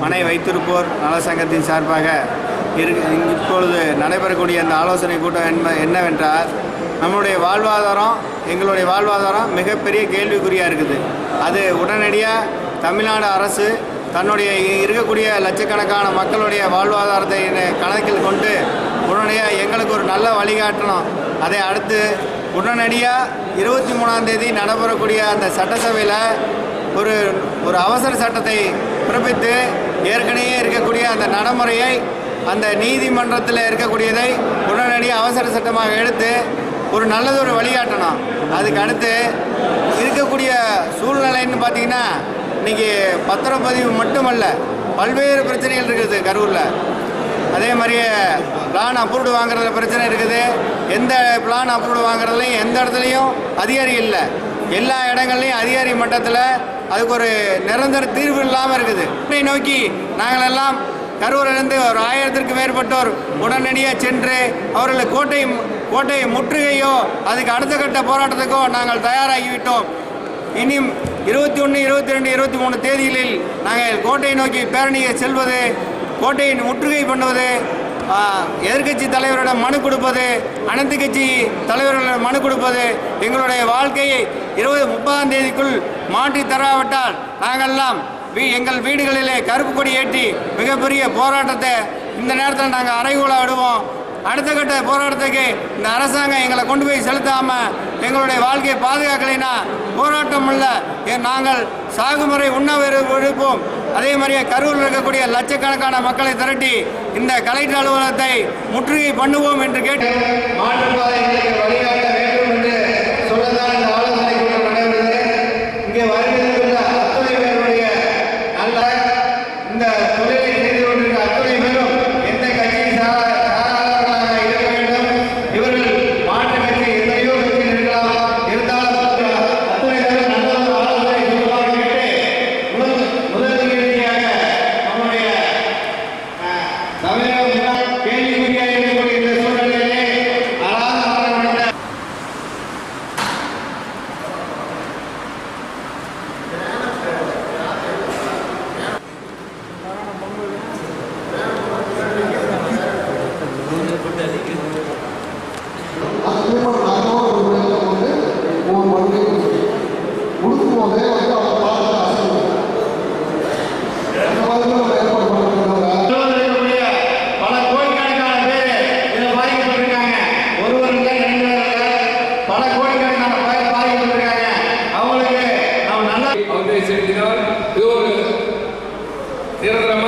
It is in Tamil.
மனை வைத்திருப்போர் நல சங்கத்தின் சார்பாக இப்பொழுது நடைபெறக்கூடிய அந்த ஆலோசனை கூட்டம் என்னவென்றால், நம்மளுடைய வாழ்வாதாரம், எங்களுடைய வாழ்வாதாரம் மிகப்பெரிய கேள்விக்குறியாக இருக்குது. அது உடனடியாக தமிழ்நாடு அரசு தன்னுடைய இருக்கக்கூடிய லட்சக்கணக்கான மக்களுடைய வாழ்வாதாரத்தை கணக்கில் கொண்டு உடனடியாக எங்களுக்கு ஒரு நல்ல வழிகாட்டணும். அதை அடுத்து உடனடியாக 23ஆம் தேதி நடைபெறக்கூடிய அந்த சட்டசபையில் ஒரு அவசர சட்டத்தை பிறப்பித்து ஏற்கனவே இருக்கக்கூடிய அந்த நடைமுறையை அந்த நீதிமன்றத்தில் இருக்கக்கூடியதை உடனடியாக அவசர சட்டமாக எடுத்து ஒரு நல்லதொரு வழிகாட்டணும். அதுக்கு அடுத்து இருக்கக்கூடிய சூழ்நிலைன்னு பார்த்திங்கன்னா, இன்றைக்கி பத்திரப்பதிவு மட்டுமல்ல, பல்வேறு பிரச்சனைகள் இருக்குது கரூரில். அதே மாதிரியே பிளான் அப்ரூவ்டு வாங்குறதுல பிரச்சனை இருக்குது. எந்த பிளான் அப்ரூவ்டு வாங்குறதுலையும் எந்த இடத்துலையும் அதிகாரி இல்லை. எல்லா இடங்கள்லையும் அதிகாரி மட்டத்தில் அதுக்கு ஒரு நிரந்தர தீர்வு இல்லாமல் இருக்குது. இதை நோக்கி நாங்கள் எல்லாம் கரூரிலிருந்து ஒரு 1000க்கும் மேற்பட்டோர் உடனடியாக சென்று அவர்கள் கோட்டை முற்றுகையோ அதுக்கு அடுத்த கட்ட போராட்டத்துக்கோ நாங்கள் தயாராகிவிட்டோம். இனியும் 21, 22, 23 தேதிகளில் நாங்கள் கோட்டையை நோக்கி பேரணியை செல்வது, கோட்டையை முற்றுகை பண்ணுவது, எதிர்கட்சி தலைவரிடம் மனு கொடுப்பது, அனைத்து கட்சி தலைவர்களிடம் மனு கொடுப்பது, எங்களுடைய வாழ்க்கையை 30ஆம் தேதிக்குள் மாற்றி தராவிட்டால் நாங்கள்லாம் எங்கள் வீடுகளிலே கருப்பு கொடி ஏற்றி மிகப்பெரிய போராட்டத்தை இந்த நேரத்தில் நாங்கள் அறைகூலாக விடுவோம். அடுத்த கட்ட போராட்டத்துக்கு இந்த அரசாங்கம் எங்களை கொண்டு போய் செலுத்தாமல் எங்களுடைய வாழ்க்கையை பாதுகாக்கலைன்னா போராட்டம் இல்லை, நாங்கள் சாகுமுறை விடுப்போம். அதே மாதிரியே கரூரில் இருக்கக்கூடிய லட்சக்கணக்கான மக்களை திரட்டி இந்த கலெக்டர் அலுவலகத்தை முற்றுகை பண்ணுவோம் என்று கேட்டு வழிகாட்ட வேண்டும் என்று சொல்லதான் இந்த ஆலோசனை கூட்டம் நடைபெறுகிறது. இங்கே வருகின்ற அத்தனை பேருடைய நல்ல இந்த தொழிலை செய்து கொண்டிருக்க அத்தனை பேரும் எந்த கட்சியை சாராதவர்களாக இருக்க வேண்டும். இவர்கள் மாற்று கட்சி எத்தனையோ கட்சியில் இருக்கலாம், இருந்தாலும் அத்தனை பேரும் நல்ல ஆலோசனை சொல்லுவாங்க கேட்டு முதல் நிகழ்ச்சியாக நம்முடைய தமிழக கேள்விக்குறியாக இருக்கக்கூடிய இந்த சூழ்நிலையிலே செலுத்தினால் இது ஒரு நிரந்தரமான